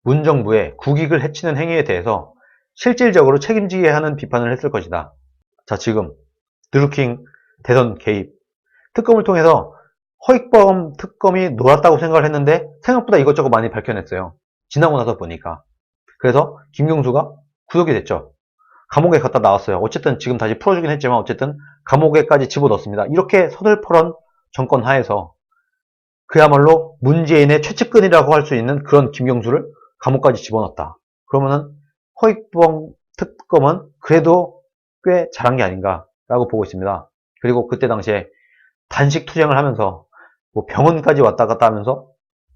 문정부의 국익을 해치는 행위에 대해서 실질적으로 책임지게 하는 비판을 했을 것이다. 자, 지금 드루킹 대선 개입 특검을 통해서 허익범 특검이 놀았다고 생각을 했는데 생각보다 이것저것 많이 밝혀냈어요. 지나고 나서 보니까. 그래서 김경수가 구속이 됐죠. 감옥에 갔다 나왔어요. 어쨌든 지금 다시 풀어주긴 했지만 어쨌든 감옥에까지 집어넣습니다. 이렇게 서들퍼런 정권 하에서 그야말로 문재인의 최측근이라고 할 수 있는 그런 김경수를 감옥까지 집어넣었다. 그러면은 허익범 특검은 그래도 꽤 잘한 게 아닌가라고 보고 있습니다. 그리고 그때 당시에 단식 투쟁을 하면서 뭐 병원까지 왔다 갔다 하면서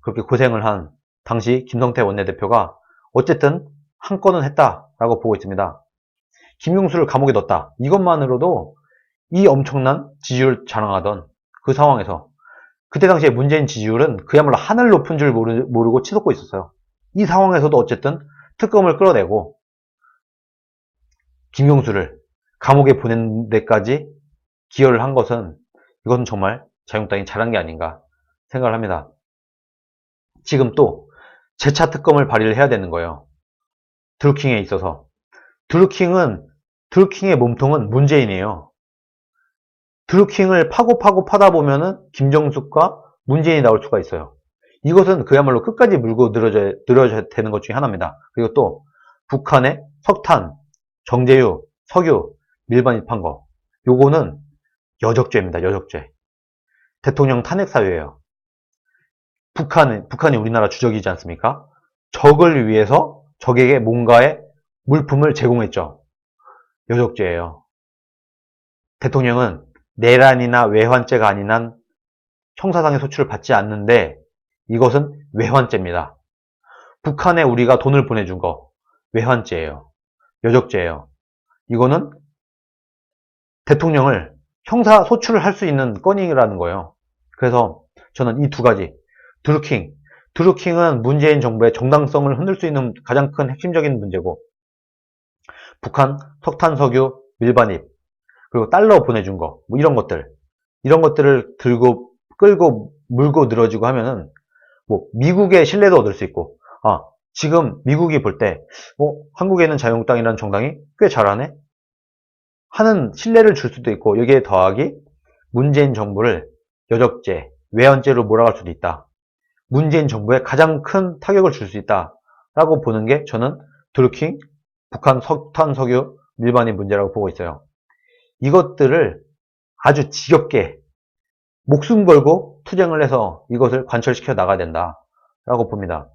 그렇게 고생을 한 당시 김성태 원내대표가 어쨌든 한 건은 했다라고 보고 있습니다. 김용수를 감옥에 넣었다. 이것만으로도 이 엄청난 지지율을 자랑하던 그 상황에서 그때 당시에 문재인 지지율은 그야말로 하늘 높은 줄 모르고 치솟고 있었어요. 이 상황에서도 어쨌든 특검을 끌어내고 김용수를 감옥에 보낸 데까지 기여를 한 것은 이것은 정말 자유한국당이 잘한 게 아닌가 생각을 합니다. 지금 또 재차 특검을 발의를 해야 되는 거예요. 드루킹에 있어서. 드루킹의 몸통은 문재인이에요. 드루킹을 파고 파다 보면은 김정숙과 문재인이 나올 수가 있어요. 이것은 그야말로 끝까지 물고 늘어져야 되는 것 중에 하나입니다. 그리고 또 북한의 석탄, 정제유, 석유 밀반입한 거. 요거는 여적죄입니다. 여적죄. 대통령 탄핵 사유예요. 북한이 우리나라 주적이지 않습니까? 적을 위해서 적에게 뭔가의 물품을 제공했죠. 여적죄예요. 대통령은 내란이나 외환죄가 아닌 한 형사상의 소출을 받지 않는데 이것은 외환죄입니다. 북한에 우리가 돈을 보내준 거 외환죄예요. 여적죄예요. 이거는 대통령을 형사 소출을 할 수 있는 건이라는 거예요. 그래서 저는 이 두 가지 드루킹은 문재인 정부의 정당성을 흔들 수 있는 가장 큰 핵심적인 문제고 북한 석탄 석유 밀반입 그리고 달러 보내준 거 뭐 이런 것들을 들고 끌고 물고 늘어지고 하면은 뭐 미국의 신뢰도 얻을 수 있고 지금 미국이 볼 때 한국에는 자유한국당이라는 정당이 꽤 잘하네 하는 신뢰를 줄 수도 있고 여기에 더하기 문재인 정부를 여적죄, 외환죄로 몰아갈 수도 있다. 문재인 정부에 가장 큰 타격을 줄 수 있다라고 보는 게 저는 드루킹, 북한 석탄, 석유, 밀반입 문제라고 보고 있어요. 이것들을 아주 지겹게 목숨 걸고 투쟁을 해서 이것을 관철시켜 나가야 된다라고 봅니다.